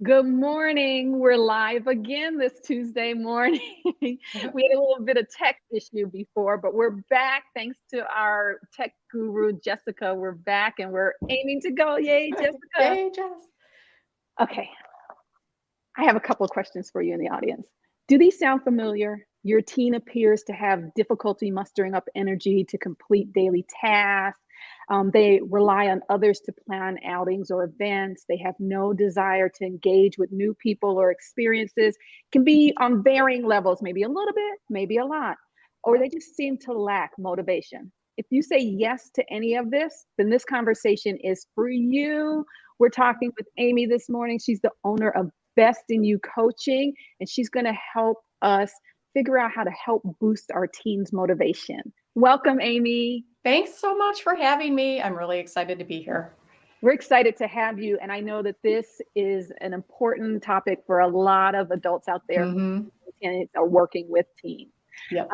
Good morning. We're live again this Tuesday morning. We had a little bit of tech issue before, but we're back thanks to our tech guru, Jessica. We're back and we're aiming to go. Yay, Jessica. Yay, Jess. Okay, I have a couple of questions for you in the audience. Do these sound familiar? Your teen appears to have difficulty mustering up energy to complete daily tasks. They rely on others to plan outings or events. They have no desire to engage with new people or experiences. Can be on varying levels, maybe a little bit, maybe a lot, or they just seem to lack motivation. If you say yes to any of this, then this conversation is for you. We're talking with Aimee this morning. She's the owner of Best in You Coaching, and she's going to help us figure out how to help boost our teens' motivation. Welcome, Aimee. Thanks so much for having me. I'm really excited to be here. We're excited to have you, and I know that this is an important topic for a lot of adults out there who are working with teens. Yep.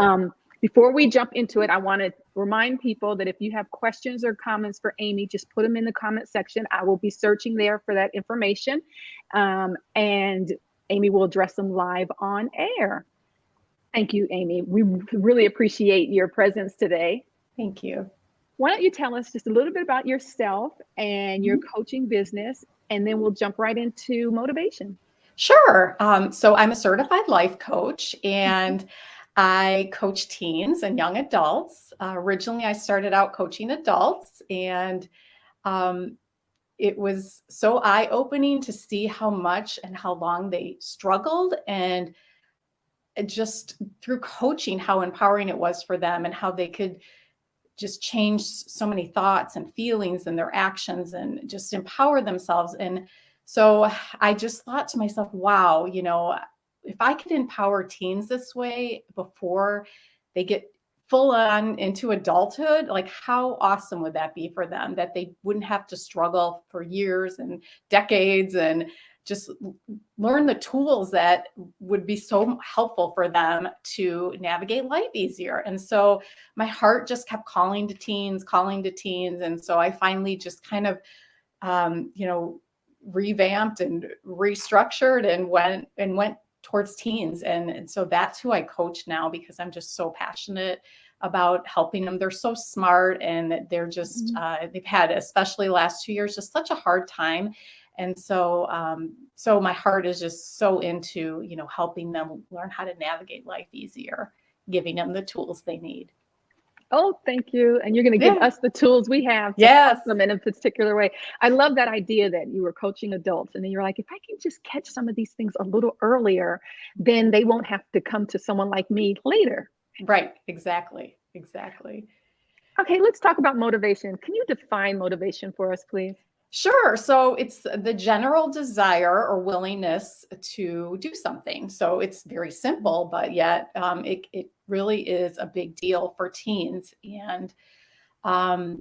Before we jump into it, I want to remind people that if you have questions or comments for Aimee, just put them in the comment section. I will be searching there for that information, and Aimee will address them live on air. Thank you, Aimee. We really appreciate your presence today. Thank you. Why don't you tell us just a little bit about yourself and your coaching business, and then we'll jump right into motivation. Sure. So I'm a certified life coach, and I coach teens and young adults. Originally, I started out coaching adults, and it was so eye-opening to see how much and how long they struggled, and just through coaching, how empowering it was for them and how they could just change so many thoughts and feelings and their actions and just empower themselves. And so I just thought to myself, wow, if I could empower teens this way before they get full on into adulthood, like how awesome would that be for them, that they wouldn't have to struggle for years and decades and just learn the tools that would be so helpful for them to navigate life easier. And so my heart just kept calling to teens. And so I finally just kind of, revamped and restructured and went towards teens. And so that's who I coach now, because I'm just so passionate about helping them. They're so smart, and they're just, they've had, especially the last 2 years, just such a hard time. And so, so my heart is just so into, helping them learn how to navigate life easier, giving them the tools they need. Oh, thank you. And you're going to give us the tools we have to help them in a particular way. I love that idea that you were coaching adults, and then you're like, if I can just catch some of these things a little earlier, then they won't have to come to someone like me later. Right. Exactly. Okay, let's talk about motivation. Can you define motivation for us, please? Sure. So it's the general desire or willingness to do something. So it's very simple, but yet it really is a big deal for teens. And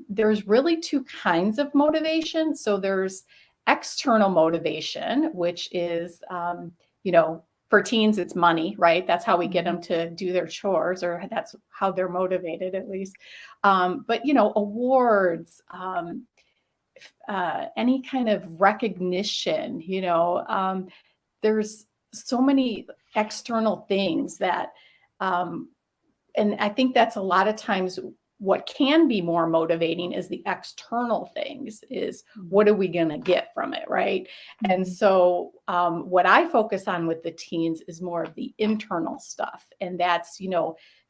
there's really two kinds of motivation. So there's external motivation, which is, for teens, it's money, right? That's how we get them to do their chores, or that's how they're motivated, at least. But, awards, any kind of recognition, there's so many external things that, and I think that's a lot of times what can be more motivating is the external things, is what are we going to get from it, right? And so what I focus on with the teens is more of the internal stuff. And that's,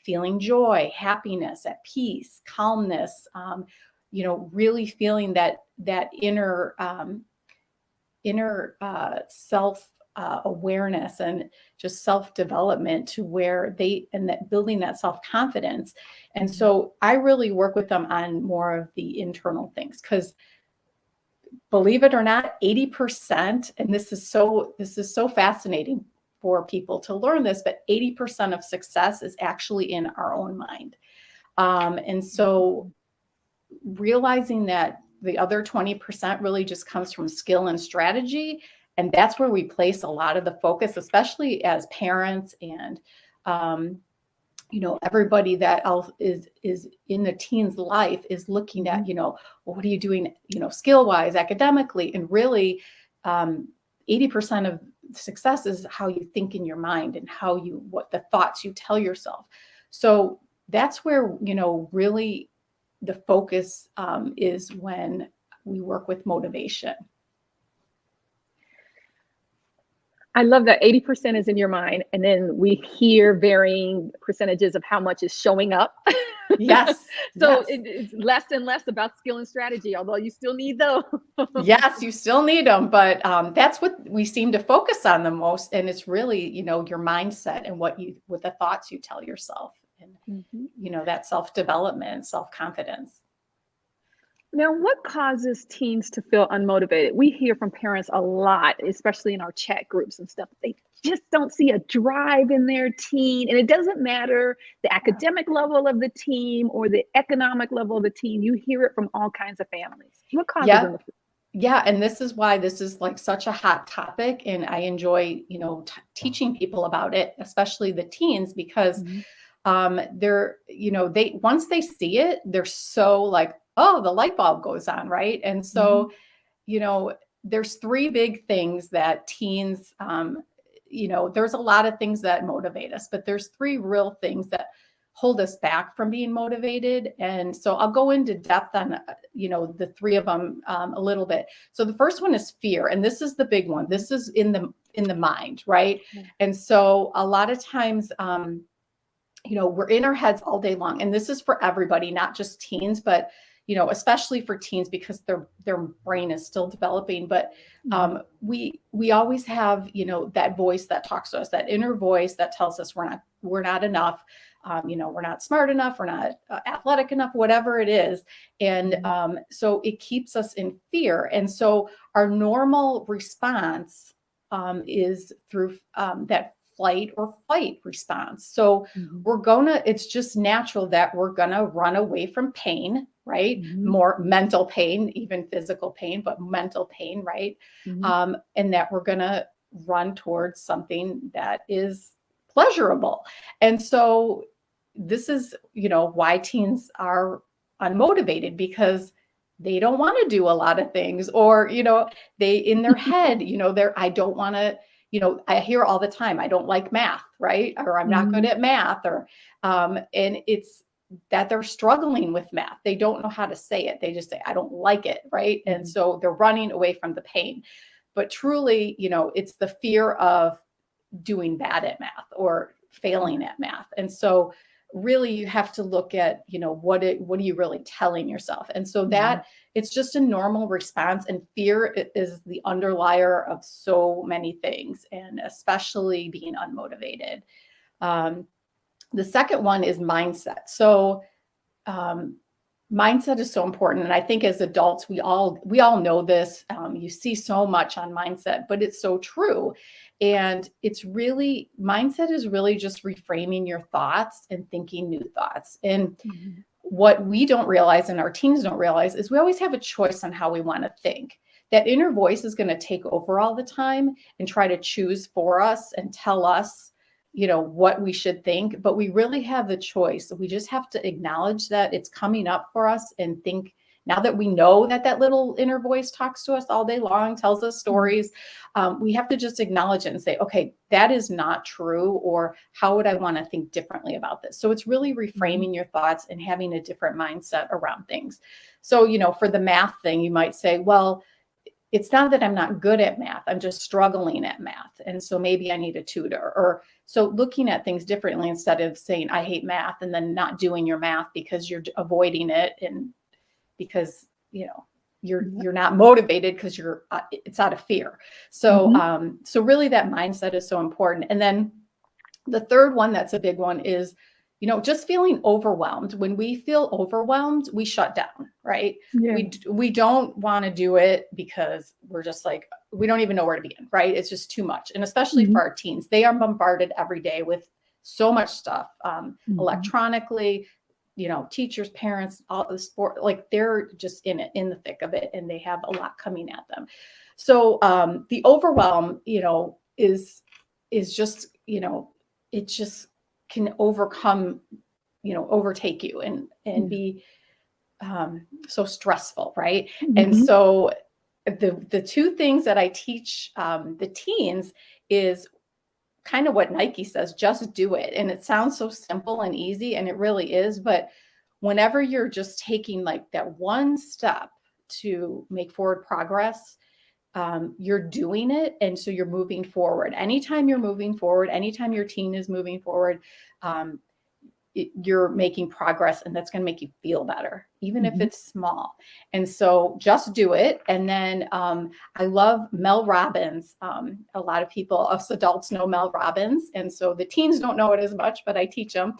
feeling joy, happiness, at peace, calmness, really feeling that inner self awareness and just self-development, to where that building that self-confidence. And so I really work with them on more of the internal things, because believe it or not, 80%, and this is so fascinating for people to learn this, but 80% of success is actually in our own mind. And so realizing that the other 20% really just comes from skill and strategy. And that's where we place a lot of the focus, especially as parents and, everybody that is in the teen's life is looking at, well, what are you doing, skill-wise, academically, and really 80% of success is how you think in your mind and what the thoughts you tell yourself. So that's where, really the focus is when we work with motivation. I love that 80% is in your mind, and then we hear varying percentages of how much is showing up. Yes. So Yes. it's less and less about skill and strategy, although you still need those. Yes, you still need them, but that's what we seem to focus on the most. And it's really, your mindset and what the thoughts you tell yourself, and that self-development, self-confidence. Now, what causes teens to feel unmotivated? We hear from parents a lot, especially in our chat groups and stuff. They just don't see a drive in their teen. And it doesn't matter the academic level of the teen or the economic level of the teen. You hear it from all kinds of families. What causes them? Yeah. And this is why this is like such a hot topic. And I enjoy, teaching people about it, especially the teens, because they're, once they see it, they're so like, oh, the light bulb goes on, right? And so, there's three big things that teens, there's a lot of things that motivate us, but there's three real things that hold us back from being motivated. And so I'll go into depth on, the three of them a little bit. So the first one is fear. And this is the big one. This is in the mind, right? And so a lot of times, we're in our heads all day long, and this is for everybody, not just teens, but, especially for teens, because their brain is still developing. But we always have, that voice that talks to us, that inner voice that tells us we're not enough. We're not smart enough, we're not athletic enough, whatever it is. And so it keeps us in fear. And so our normal response is through that flight or fight response. So it's just natural that we're gonna run away from pain, right? More mental pain, even physical pain, but mental pain, right? And that we're gonna run towards something that is pleasurable. And so this is, why teens are unmotivated, because they don't want to do a lot of things, or, they in their head, I don't want to, I hear all the time, I don't like math, right? Or I'm not good at math, or, and it's that they're struggling with math. They don't know how to say it. They just say, I don't like it, right? And so they're running away from the pain. But truly, it's the fear of doing bad at math or failing at math. And so really you have to look at, what are you really telling yourself? And so that it's just a normal response, and fear is the underlier of so many things, and especially being unmotivated. The second one is mindset. So mindset is so important. And I think as adults, we all know this. You see so much on mindset, but it's so true. And mindset is really just reframing your thoughts and thinking new thoughts. And what we don't realize, and our teens don't realize, is we always have a choice on how we want to think. That inner voice is going to take over all the time and try to choose for us and tell us, what we should think, but we really have the choice. We just have to acknowledge that it's coming up for us and think. Now that we know that little inner voice talks to us all day long, tells us stories, we have to just acknowledge it and say, okay, that is not true, or how would I want to think differently about this? So it's really reframing your thoughts and having a different mindset around things. So, for the math thing, you might say, well, it's not that I'm not good at math, I'm just struggling at math. And so maybe I need a tutor. Or so looking at things differently, instead of saying, I hate math, and then not doing your math because you're avoiding it, and because, you're not motivated because it's out of fear. So, so really that mindset is so important. And then the third one, that's a big one, is, just feeling overwhelmed. When we feel overwhelmed, we shut down, right? Yeah. We don't want to do it because we're just like, we don't even know where to begin, right? It's just too much. And especially for our teens, they are bombarded every day with so much stuff, electronically, teachers, parents, all the sport, like they're just in the thick of it, and they have a lot coming at them. So the overwhelm, is just, it just can overcome, overtake you and be so stressful, right? And so the two things that I teach the teens is kind of what Nike says, just do it. And it sounds so simple and easy, and it really is. But whenever you're just taking like that one step to make forward progress, you're doing it. And so you're moving forward. Anytime you're moving forward, anytime your teen is moving forward, you're making progress, and that's going to make you feel better, even if it's small. And so just do it. And then I love Mel Robbins. A lot of people, us adults, know Mel Robbins. And so the teens don't know it as much, but I teach them.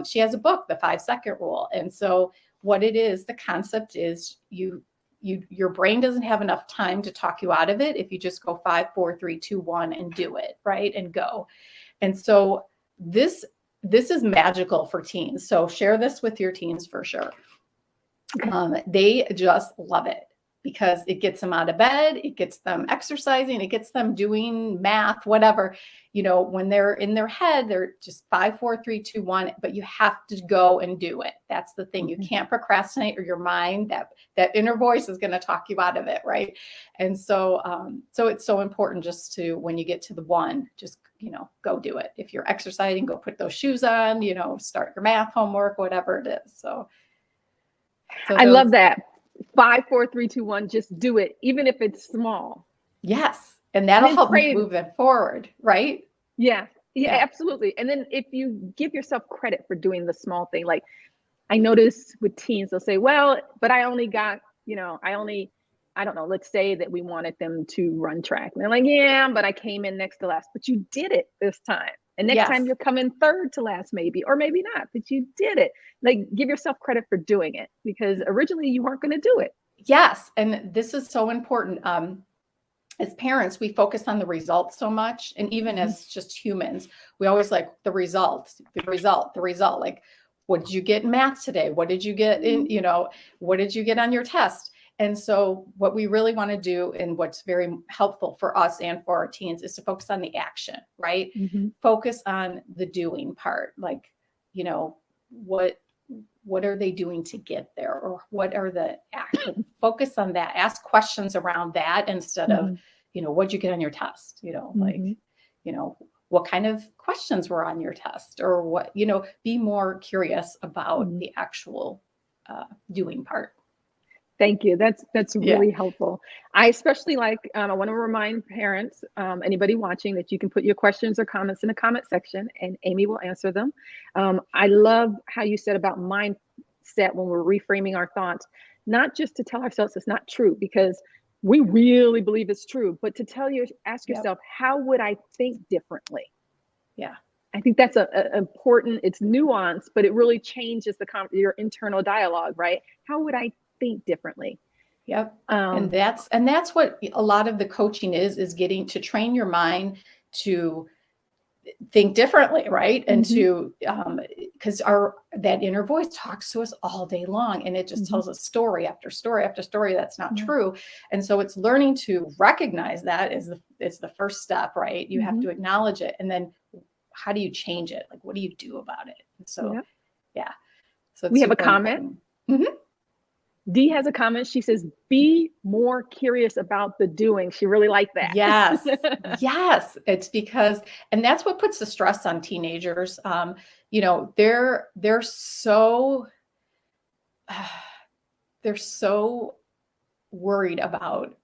She has a book, The 5-Second Rule. And so what it is, the concept is your brain doesn't have enough time to talk you out of it if you just go 5, 4, 3, 2, 1 and do it, right? And go. And so this is magical for teens. So share this with your teens for sure. They just love it because it gets them out of bed, it gets them exercising, it gets them doing math, whatever. When they're in their head, they're just 5, 4, 3, 2, 1, but you have to go and do it. That's the thing. You can't procrastinate, or your mind, that inner voice is going to talk you out of it, right? And so it's so important just to, when you get to the one, just go do it. If you're exercising, go put those shoes on, start your math homework, whatever it is. So I love that. 5, 4, 3, 2, 1, just do it, even if it's small. Yes. And that'll help move it forward, right? Yeah, absolutely. And then if you give yourself credit for doing the small thing, like I notice with teens, they'll say, well, but I only got, I don't know, let's say that we wanted them to run track. And they're like, yeah, but I came in next to last, but you did it this time. And next time you'll come in third to last, maybe, or maybe not, but you did it. Like, give yourself credit for doing it, because originally you weren't going to do it. Yes. And this is so important. As parents, we focus on the results so much. And even as just humans, we always like the result. Like, what did you get in math today? What did you get in, what did you get on your test? And so what we really want to do, and what's very helpful for us and for our teens, is to focus on the action, right? Focus on the doing part. Like, what are they doing to get there? Or what are the actions? Focus on that. Ask questions around that instead of, what'd you get on your test? What kind of questions were on your test? Or what, be more curious about the actual doing part. Thank you. That's really helpful. I especially like, I want to remind parents, anybody watching, that you can put your questions or comments in the comment section and Aimee will answer them. I love how you said about mindset when we're reframing our thoughts, not just to tell ourselves it's not true, because we really believe it's true, but to ask yourself, how would I think differently? Yeah. I think that's important. It's nuanced, but it really changes your internal dialogue, right? How would I think differently? Yep. And that's what a lot of the coaching is getting to train your mind to think differently, right? And to, because that inner voice talks to us all day long, and it just tells us story after story after story that's not true. And so it's learning to recognize that is the first step, right? You have to acknowledge it, and then how do you change it? Like, what do you do about it? And so, so we have a comment. Dee has a comment. She says, be more curious about the doing. She really liked that. Yes. Yes. It's because, and that's what puts the stress on teenagers. They're so worried about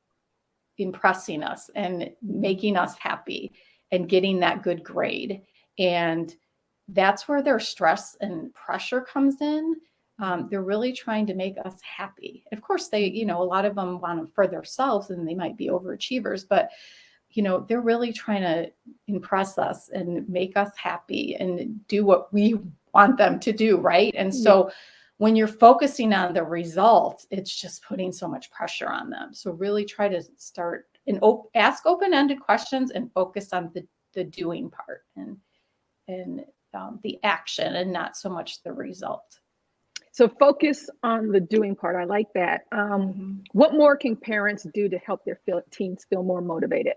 impressing us and making us happy and getting that good grade. And that's where their stress and pressure comes in. They're really trying to make us happy. Of course, they, a lot of them want them for themselves, and they might be overachievers, but, they're really trying to impress us and make us happy and do what we want them to do, right? And so when you're focusing on the result, it's just putting so much pressure on them. So really try to start and ask open-ended questions and focus on the doing part and the action, and not so much the result. So focus on the doing part. I like that. What more can parents do to help their teens feel more motivated?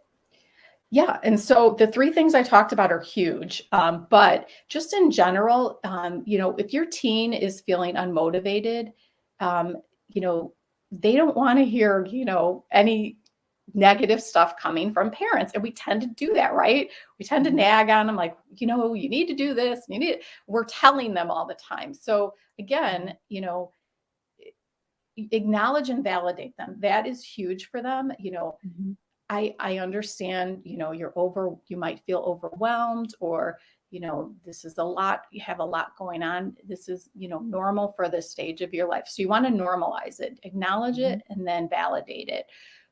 Yeah. And so the 3 things I talked about are huge. But just in general, if your teen is feeling unmotivated, they don't want to hear, any negative stuff coming from parents. And we tend to do that, right? We tend to nag on them like, you know, you need to do this. We're telling them all the time. So again, you know, acknowledge and validate them. That is huge for them. You know, I understand, you know, you might feel overwhelmed, or, you know, this is a lot, you have a lot going on. This is, you know, normal for this stage of your life. So you want to normalize it, acknowledge it, and then validate it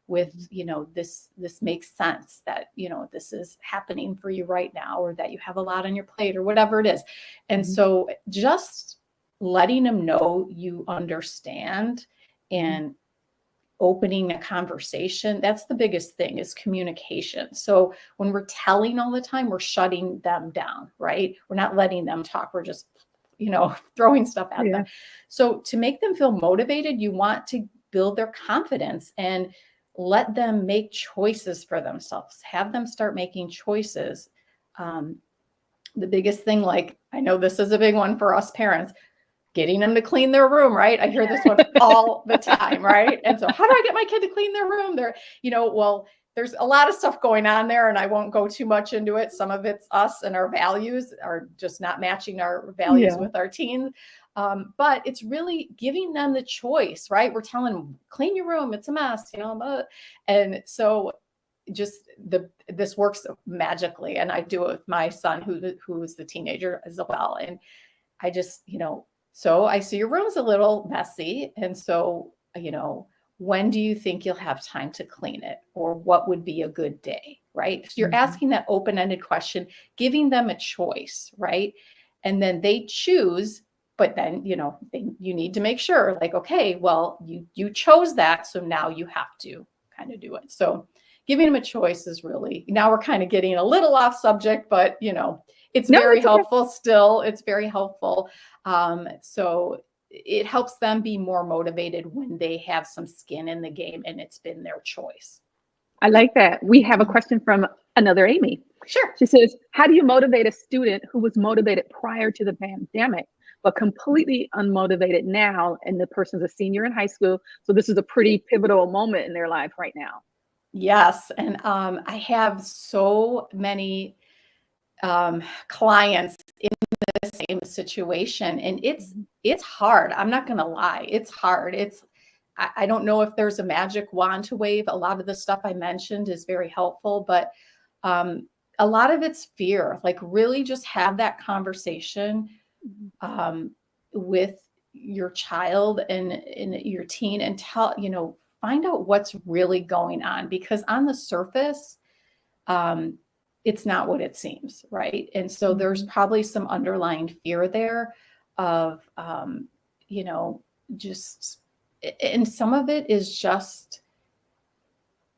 with, you know, this makes sense that, you know, this is happening for you right now, or that you have a lot on your plate, or whatever it is. And so just letting them know you understand and opening a conversation, that's the biggest thing, is communication. So when we're telling all the time, we're shutting them down, right? We're not letting them talk. We're just, you know, throwing stuff at them. So to make them feel motivated, you want to build their confidence and let them make choices for themselves. Have them start making choices. The biggest thing, like, I know this is a big one for us parents, getting them to clean their room, right? I hear this one all the time, right? And so how do I get my kid to clean their room? They're, you know, well, there's a lot of stuff going on there, and I won't go too much into it. Some of it's us and our values are just not matching our values with our teens. But it's really giving them the choice, right? We're telling them, clean your room, it's a mess, you know, and so just this works magically. And I do it with my son, who's the teenager as well. And I just, you know, so I see your room's a little messy. And so, you know, when do you think you'll have time to clean it? Or what would be a good day, right? So you're asking that open-ended question, giving them a choice, right? And then they choose, but then, you know, you need to make sure, like, okay, well, you chose that, so now you have to kind of do it. So giving them a choice is really, now we're kind of getting a little off subject, but, you know, it's very helpful still. It's very helpful. So it helps them be more motivated when they have some skin in the game and it's been their choice. I like that. We have a question from another Aimee. Sure. She says, how do you motivate a student who was motivated prior to the pandemic, but completely unmotivated now, and the person's a senior in high school? So this is a pretty pivotal moment in their life right now. Yes. And I have so many clients in the same situation, and it's hard. I'm not going to lie. It's hard. I don't know if there's a magic wand to wave. A lot of the stuff I mentioned is very helpful, but a lot of it's fear. Like, really just have that conversation with your child and your teen, and find out what's really going on, because on the surface, it's not what it seems, right? And so there's probably some underlying fear there of, just, and some of it is just,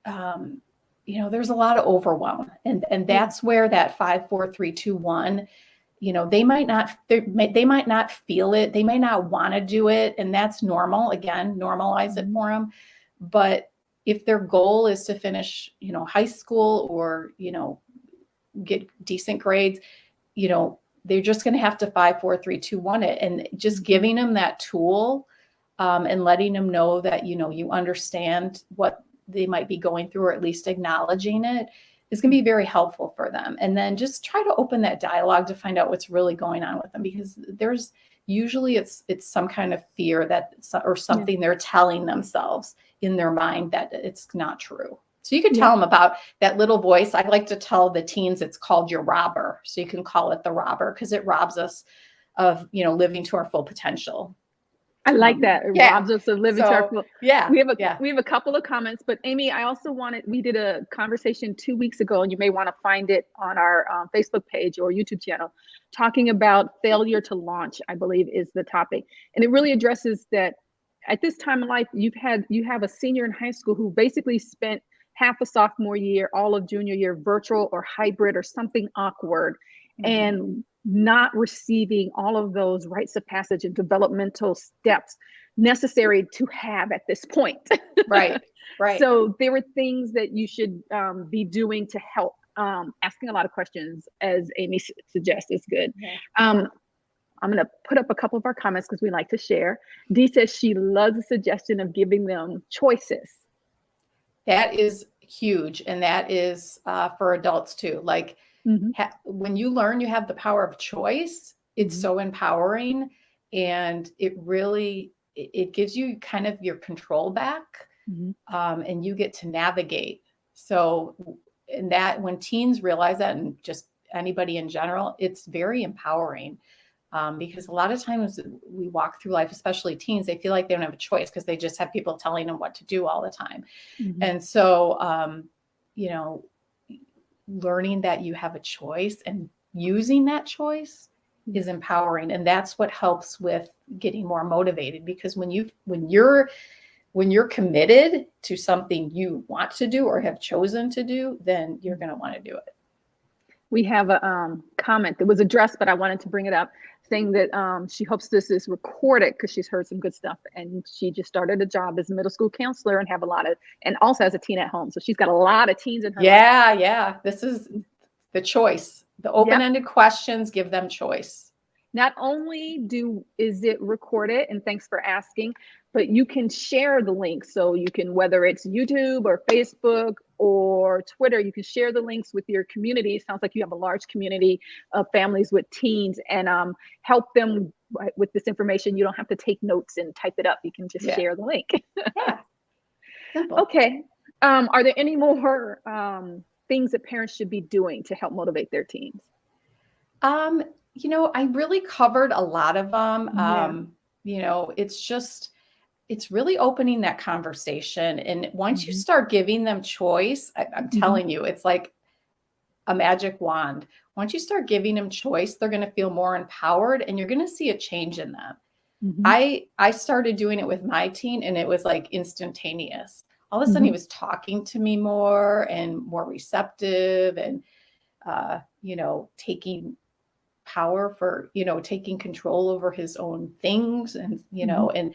there's a lot of overwhelm, and that's where that 5, 4, 3, 2, 1, they might not feel it. They may not want to do it. And that's normal. Again, normalize it for them. But if their goal is to finish, high school, or, get decent grades, they're just going to have to 5, 4, 3, 2, 1 it. And just giving them that tool, and letting them know that, you understand what they might be going through, or at least acknowledging it, is going to be very helpful for them. And then just try to open that dialogue to find out what's really going on with them, because there's usually it's some kind of fear or something they're telling themselves in their mind that it's not true. So you can tell them about that little voice. I like to tell the teens it's called your robber. So you can call it the robber, because it robs us of, living to our full potential. I like that. It robs us of living to our full. Yeah. We have a couple of comments, but Aimee, I also we did a conversation 2 weeks ago, and you may want to find it on our Facebook page or YouTube channel, talking about failure to launch, I believe is the topic. And it really addresses that at this time in life, you have a senior in high school who basically spent half a sophomore year, all of junior year, virtual or hybrid or something awkward, and not receiving all of those rites of passage and developmental steps necessary to have at this point. Right. So there were things that you should be doing to help. Asking a lot of questions, as Aimee suggests, is good. I'm going to put up a couple of our comments because we like to share. Dee says she loves the suggestion of giving them choices. That is huge. And that is for adults too. Like Mhm. when you learn you have the power of choice, it's Mhm. so empowering. And it gives you kind of your control back, Mhm. and you get to navigate. So, and that when teens realize that, and just anybody in general, it's very empowering. Because a lot of times we walk through life, especially teens, they feel like they don't have a choice because they just have people telling them what to do all the time. Mhm. And so, you know, learning that you have a choice and using that choice is empowering. And that's what helps with getting more motivated, because when you're committed to something you want to do or have chosen to do, then you're going to want to do it. We have a comment that was addressed, but I wanted to bring it up, saying that she hopes this is recorded because she's heard some good stuff, and she just started a job as a middle school counselor and and also has a teen at home, so she's got a lot of teens in her life. Yeah. This is the choice. The Yep. open-ended questions give them choice. Not only is it recorded, and thanks for asking, but you can share the link. So you can, whether it's YouTube or Facebook or Twitter, you can share the links with your community. It sounds like you have a large community of families with teens, and help them with this information. You don't have to take notes and type it up. You can just share the link. Yeah. Simple. Okay. Are there any more things that parents should be doing to help motivate their teens? I really covered a lot of them. Yeah. It's really opening that conversation. And once you Mhm. start giving them choice, I'm Mhm. telling you, it's like a magic wand. Once you start giving them choice, they're going to feel more empowered, and you're going to see a change in them. Mhm. I started doing it with my teen, and it was like instantaneous. All of a sudden he Mhm. was talking to me more and more receptive, and taking power for, taking control over his own things. And, Mhm. and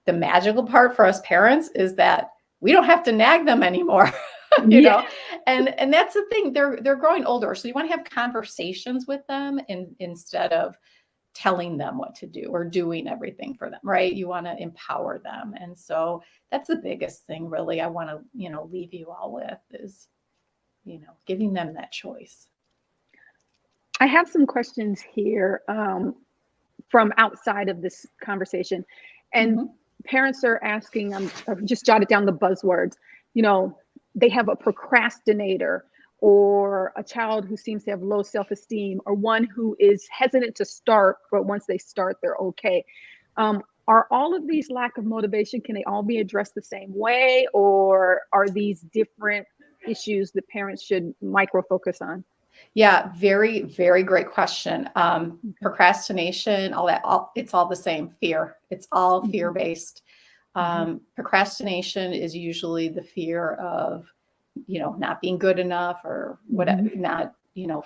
the magical part for us parents is that we don't have to nag them anymore. you Yeah. know, and that's the thing. They're growing older. So you want to have conversations with them, instead of telling them what to do or doing everything for them, right? You want to empower them. And so that's the biggest thing really I want to, leave you all with is, giving them that choice. I have some questions here from outside of this conversation, and Mm-hmm. parents are asking. I've just jotted down the buzzwords. You know, they have a procrastinator, or a child who seems to have low self-esteem, or one who is hesitant to start, but once they start, they're okay. Are all of these lack of motivation? Can they all be addressed the same way, or are these different issues that parents should micro focus on? Yeah, very, very great question. Okay. Procrastination, it's all the same. Fear. It's all Mhm. fear-based. Mhm. Procrastination is usually the fear of, not being good enough, or what, Mhm. not,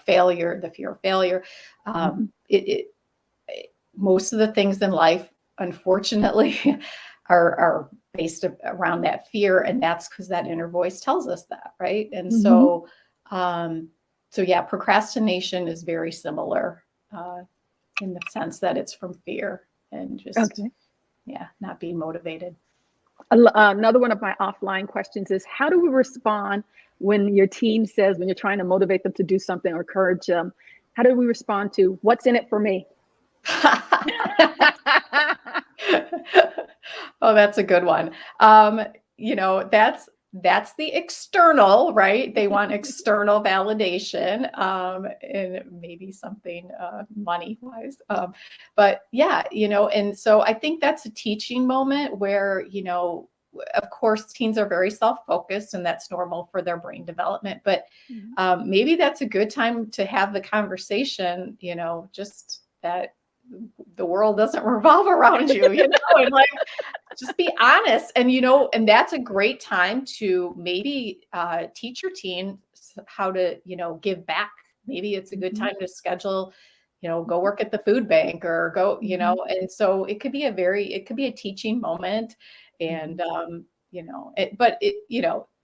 failure, the fear of failure. Mhm. Most of the things in life, unfortunately, are based around that fear, and that's because that inner voice tells us that, right? And Mhm. um, so yeah, procrastination is very similar, in the sense that it's from fear and just, Okay. yeah, not being motivated. Another one of my offline questions is, how do we respond when your team says, when you're trying to motivate them to do something or encourage them, how do we respond to what's in it for me? Oh, that's a good one. That's the external, right? They want external validation, and maybe something money wise. But yeah, and so I think that's a teaching moment where, of course, teens are very self-focused, and that's normal for their brain development. But Mhm. maybe that's a good time to have the conversation, just that the world doesn't revolve around you, and like just be honest. And and that's a great time to maybe teach your teen how to, give back. Maybe it's a good Mhm. time to schedule, go work at the food bank, or go, Mhm. and so it could be a teaching moment. And Mhm.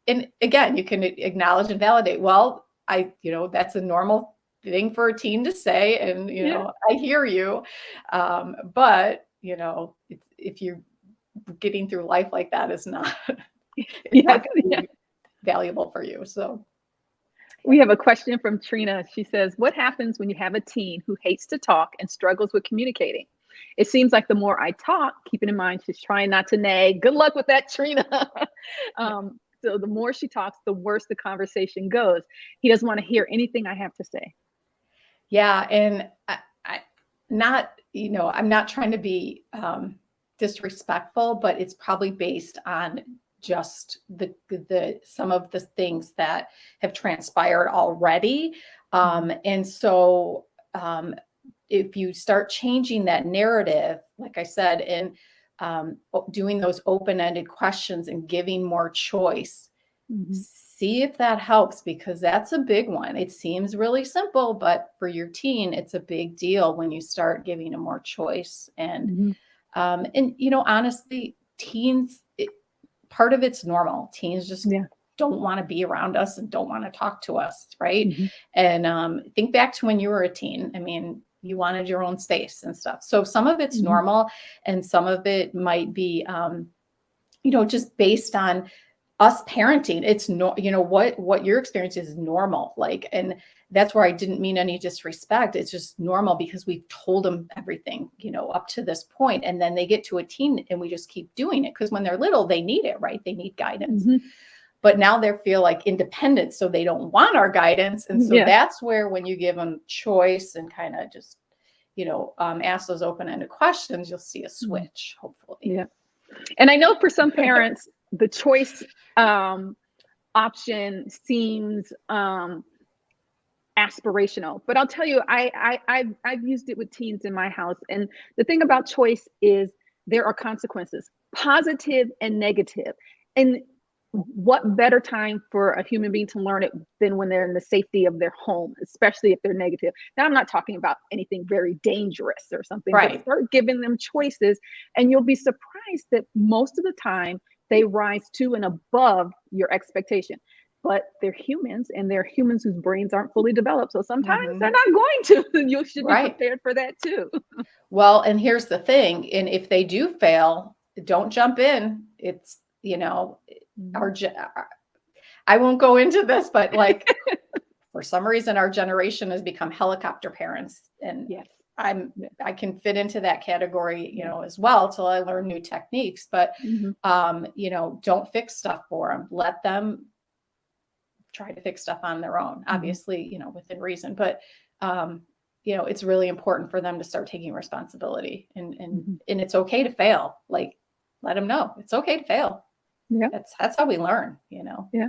and again, you can acknowledge and validate, well, that's a normal thing for a teen to say, and Yeah. I hear you. But if you're getting through life like that is not, it's Yeah. not going to Yeah. be valuable for you. So we have a question from Trina. She says, what happens when you have a teen who hates to talk and struggles with communicating? It seems like the more I talk, keeping in mind she's trying not to nag. Good luck with that, Trina. So the more she talks, the worse the conversation goes. He doesn't want to hear anything I have to say. Yeah. And I'm not trying to be disrespectful, but it's probably based on just the some of the things that have transpired already. And so if you start changing that narrative, like I said, and doing those open-ended questions and giving more choice, see if that helps, because that's a big one. It seems really simple, but for your teen, it's a big deal when you start giving them more choice. And honestly, teens, part of it's normal. Teens just don't want to be around us and don't want to talk to us, right? And think back to when you were a teen. I mean, you wanted your own space and stuff. So some of it's normal, and some of it might be, just based on us parenting. It's what your experience is normal. And that's where I didn't mean any disrespect. It's just normal because we've told them everything, up to this point. And then they get to a teen and we just keep doing it. Because when they're little, they need it, right? They need guidance. But now they feel like independent, so they don't want our guidance. And so that's where, when you give them choice and kind of just, ask those open-ended questions, you'll see a switch, hopefully. Yeah. And I know for some parents, the choice option seems aspirational, but I'll tell you, I've used it with teens in my house. And the thing about choice is there are consequences, positive and negative. And what better time for a human being to learn it than when they're in the safety of their home, especially if they're negative. Now, I'm not talking about anything very dangerous or something, but start giving them choices, and you'll be surprised that most of the time they rise to and above your expectation. But they're humans, and they're humans whose brains aren't fully developed. So sometimes they're not going to. You should be prepared for that too. Well, and here's the thing. And if they do fail, don't jump in. It's, I won't go into this, but for some reason, our generation has become helicopter parents. And I can fit into that category, as well, till I learn new techniques. But, don't fix stuff for them. Let them try to fix stuff on their own, obviously, within reason. But, it's really important for them to start taking responsibility, and it's okay to fail. Let them know it's okay to fail. Yeah. That's how we learn, Yeah.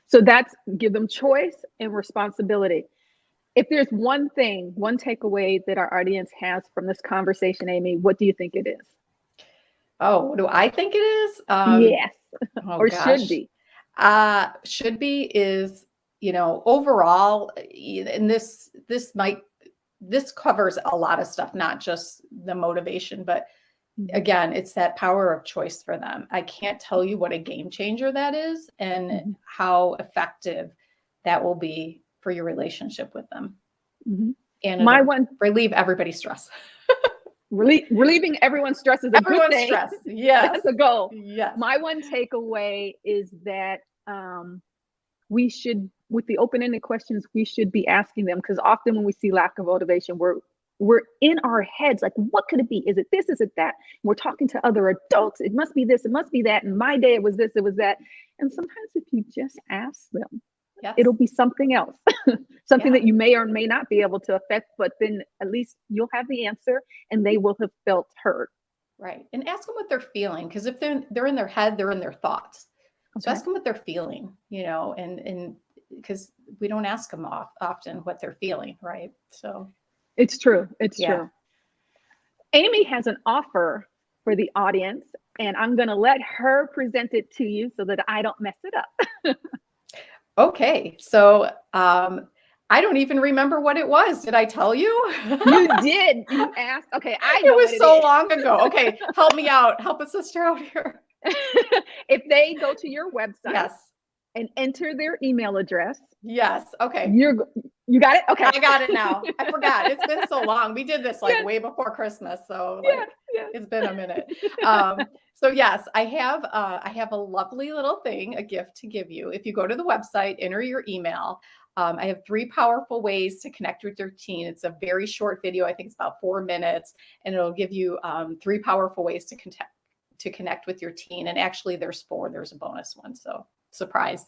So that's give them choice and responsibility. If there's one takeaway that our audience has from this conversation, Aimee, what do you think it is? Oh, what do I think it is? Yes. Or should be. Should be is, overall, and this covers a lot of stuff, not just the motivation, but again, it's that power of choice for them. I can't tell you what a game changer that is, and how effective that will be for your relationship with them. And relieve everybody's stress. Relieving everyone's stress is a good thing. Stress. Yes. That's a goal. Yes. My one takeaway is that we should, with the open-ended questions, we should be asking them, because often when we see lack of motivation, we're in our heads, like, what could it be? Is it this? Is it that? We're talking to other adults. It must be this. It must be that. In my day, it was this. It was that. And sometimes if you just ask them, it'll be something else, something that you may or may not be able to affect, but then at least you'll have the answer and they will have felt heard. Right. And ask them what they're feeling. Because if they're in their head, they're in their thoughts. So ask them what they're feeling, and because we don't ask them often what they're feeling. Right. So. It's true. It's true. Aimee has an offer for the audience, and I'm going to let her present it to you so that I don't mess it up. Okay. So I don't even remember what it was. Did I tell you? You did. You asked. Okay. I know it was so long ago. Okay. Help me out. Help a sister out here. If they go to your website and enter their email address. Yes. Okay. You got it? Okay. I got it now. I forgot. It's been so long. We did this like Yes. way before Christmas. So Yes. like Yes. it's been a minute. So yes, I have a lovely little thing, a gift to give you. If you go to the website, enter your email. I have 3 powerful ways to connect with your teen. It's a very short video. I think it's about 4 minutes, and it'll give you 3 powerful ways to connect with your teen. And actually, there's 4. There's a bonus one. So surprise.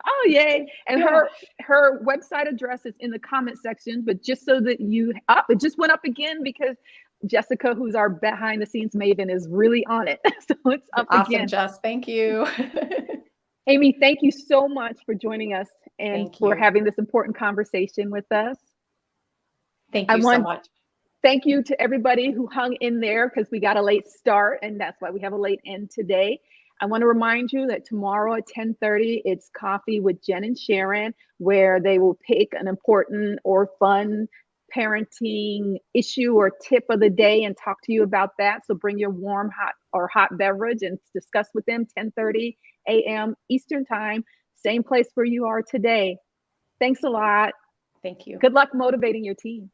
Oh, yay. And Yeah. her website address is in the comment section, but just so that it just went up again because Jessica, who's our behind the scenes maven, is really on it. So it's up Awesome, again. Jess. Thank you. Aimee, thank you so much for joining us and Thank for you. having this important conversation with us. Thank you so much. Thank you to everybody who hung in there because we got a late start and that's why we have a late end today. I want to remind you that tomorrow at 10:30, it's Coffee with Jen and Sharon, where they will pick an important or fun parenting issue or tip of the day and talk to you about that. So bring your warm, hot beverage and discuss with them. 10:30 a.m. Eastern time, same place where you are today. Thanks a lot. Thank you. Good luck motivating your team.